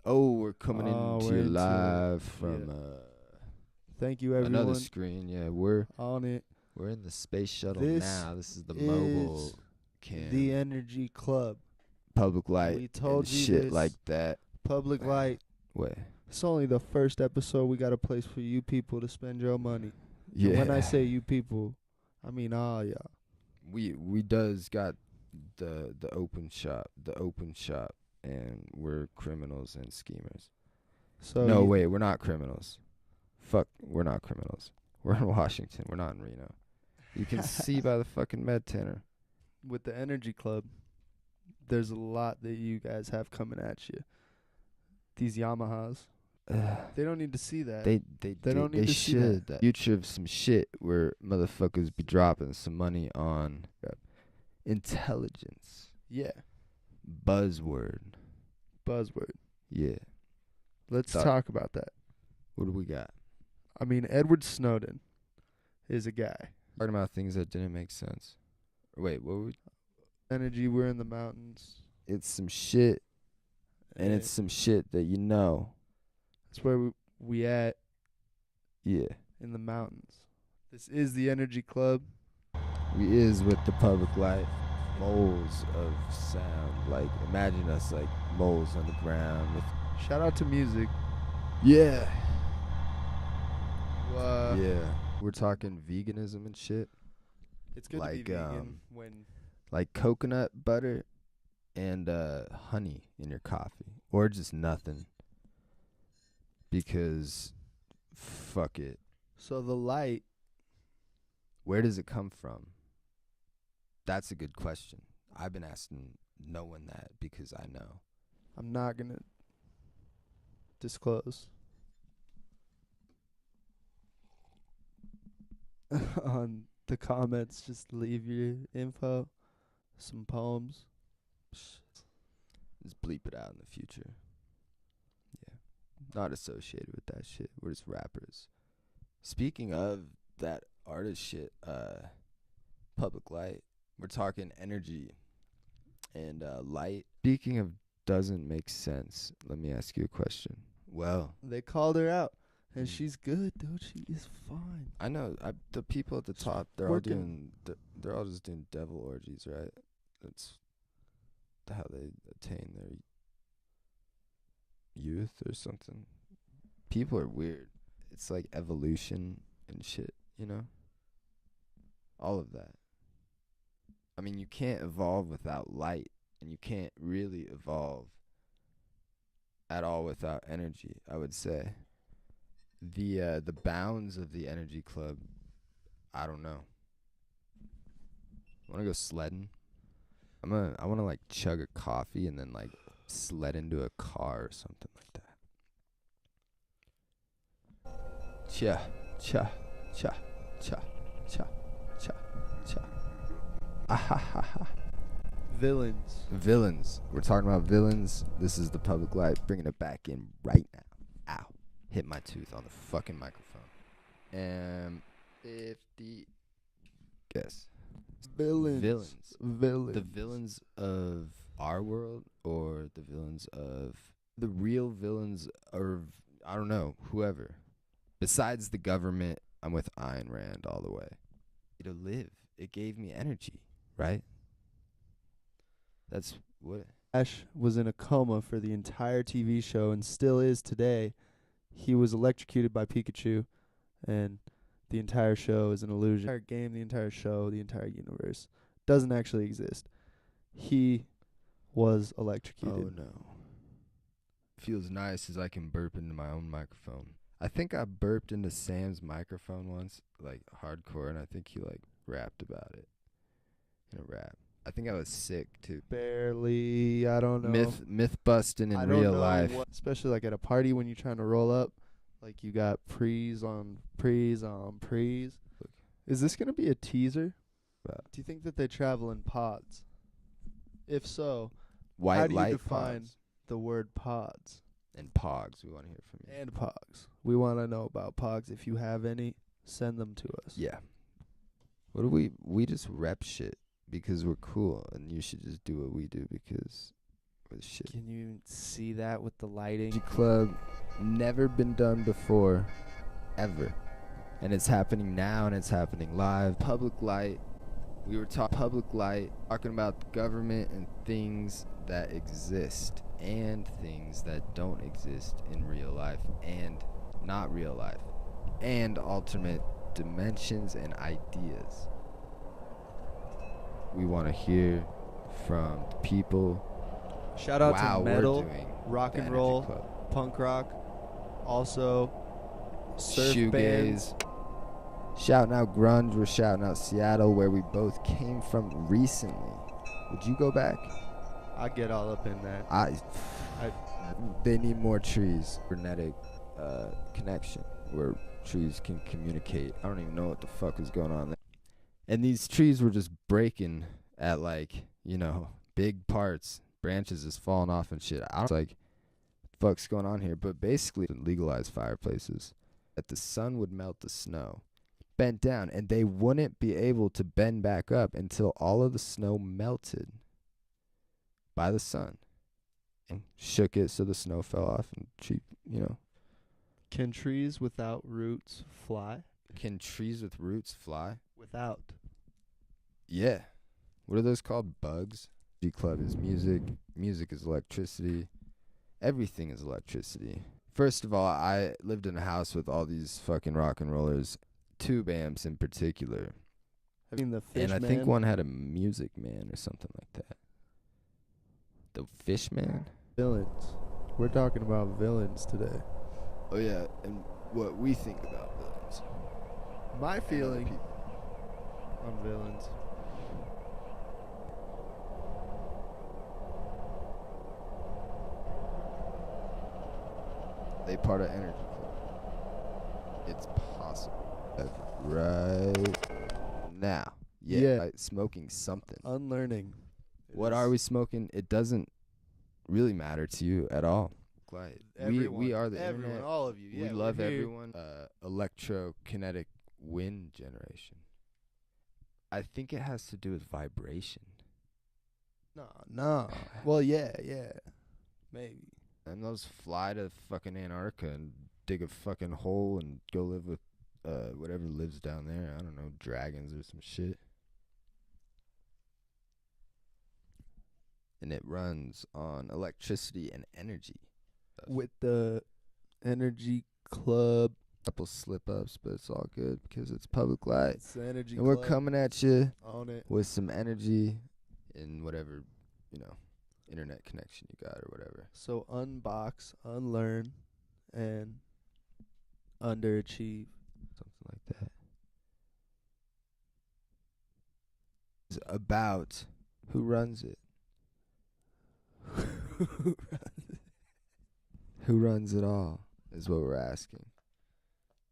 Oh, we're coming into we're you into live from Thank you, everyone. another screen. Yeah, we're On it. we're in the space shuttle This now. This is the mobile cam, The Energy Club. public light, We told and you shit this. like that. Public light. Wait, It's only the first episode. We got a place for you people to spend your money. yeah. And when I say you people, I mean all y'all. we does got the open shop, and we're criminals and schemers. So No, wait, we're not criminals. Fuck, we're not criminals. We're in Washington. We're not in Reno. You can see by the fucking med tanner. with the Energy Club, there's a lot that you guys have coming at you. These Yamahas. They don't need to see that. They don't need to see should. that. Future of some shit where motherfuckers be dropping some money on intelligence. Yeah. Buzzword. Yeah. Let's Thought- talk about that. What do we got? I mean, Edward Snowden is a guy. Talking about things that didn't make sense. Wait, what were we? Energy, we're in the mountains. It's some shit, and it's some shit that you know. That's where we at Yeah. in the mountains. This is the Energy Club. We is with the public light. Moles of sound. Like, imagine us like moles on the ground with. Shout out to music. Yeah. Uh, Yeah. We're talking veganism and shit. It's good Like, to be vegan when Like coconut butter and honey in your coffee. Or just nothing. Because fuck it. so the light. Where does it come from? That's a good question. I've been asking no one that because I know. I'm not gonna disclose on the comments. Just leave your info, some poems. Just bleep it out in the future. Yeah. Not associated with that shit. We're just rappers. Speaking of that artist shit, public light. We're talking energy and light. Speaking of doesn't make sense, let me ask you a question. Well, They called her out, and Mm. she's good, dude. She is fine. I know the people at the top, they're working. they're all just doing devil orgies, right? That's how they attain their youth or something. People are weird. It's like evolution and shit, you know? All of that. I mean, you can't evolve without light, and you can't really evolve at all without energy, I would say. The bounds of the Energy Club, I don't know. Want to go sledding? I want to like chug a coffee and then like sled into a car or something like that. Cha cha cha cha cha cha cha. Ahahaha. Villains. We're talking about villains. This is the public light, bringing it back in right now. Ow. Hit my tooth on the fucking microphone. 50. Guess. Villains. The villains of our world or the villains of the real villains of, I don't know, whoever. Besides the government, I'm with Ayn Rand all the way. To live. It gave me energy, right? That's what. Ash was in a coma for the entire TV show and still is today. He was electrocuted by Pikachu, and the entire show is an illusion. The entire game, the entire show, the entire universe doesn't actually exist. He was electrocuted. Oh no. Feels nice as I can burp into my own microphone. I think I burped into Sam's microphone once, like hardcore, and I think he like rapped about it in a rap. I think I was sick too. Barely, I don't know. Myth busting in I don't real know life. especially like at a party when you're trying to roll up, like you got prees on prees on prees. Is this gonna be a teaser? Wow. Do you think that they travel in pods? If so, White how do you light define pods the word pods and pogs. We want to hear from you. and pogs? We want to know about pogs. If you have any, send them to us. Yeah. What do we just rep shit because we're cool, and you should just do what we do because with shit. Can you even see that with the lighting? EnergyClub, never been done before, ever. And it's happening now, and it's happening live. Public light. We were talking public light, talking about the government and things that exist and things that don't exist in real life and not real life, and alternate dimensions and ideas. We want to hear from the people. Shout out Wow, to we're metal, doing rock the and Energy roll, Club. punk rock, also surf Shoegaze. bands. Shouting out grunge. We're shouting out Seattle, where we both came from recently. Would you go back? I get all up in that. They need more trees. Frenetic connection where trees can communicate. I don't even know what the fuck was going on there. And these trees were just breaking at, like, you know, big parts. Branches just falling off and shit. I was like, fuck's going on here? But basically, legalized fireplaces. That the sun would melt the snow. Bent down. And they wouldn't be able to bend back up until all of the snow melted by the sun. And shook it so the snow fell off and cheap, you know. Can trees without roots fly? Can trees with roots fly? Without. Yeah. What are those called? Bugs? G-Club is music. Music is electricity. Everything is electricity. First of all, I lived in a house with all these fucking rock and rollers. Tube amps in particular. Have you seen the Fish And I Man? think one had a Music Man or something like that. The Fish Man? Villains. We're talking about villains today. Oh yeah, and what we think about villains. My feeling on villains. They part of Energy Club. It's possible. Right now. Yeah. Right, smoking something. Unlearning. What are we smoking? It doesn't really matter to you at all. We are the everyone, internet. all of you. Yeah, we we're love here. everyone. Electrokinetic wind generation. I think it has to do with vibration. No. Well, yeah. Maybe. And those fly to fucking Antarctica and dig a fucking hole and go live with whatever lives down there. I don't know, dragons or some shit. And it runs on electricity and energy. With the Energy Club. Couple slip-ups, but it's all good because it's public light. It's the Energy And Club. we're coming at you on it with some energy and whatever, you know, internet connection you got or whatever. So unbox, unlearn, and underachieve. Something like that. It's about who runs it. Who runs it all is what we're asking.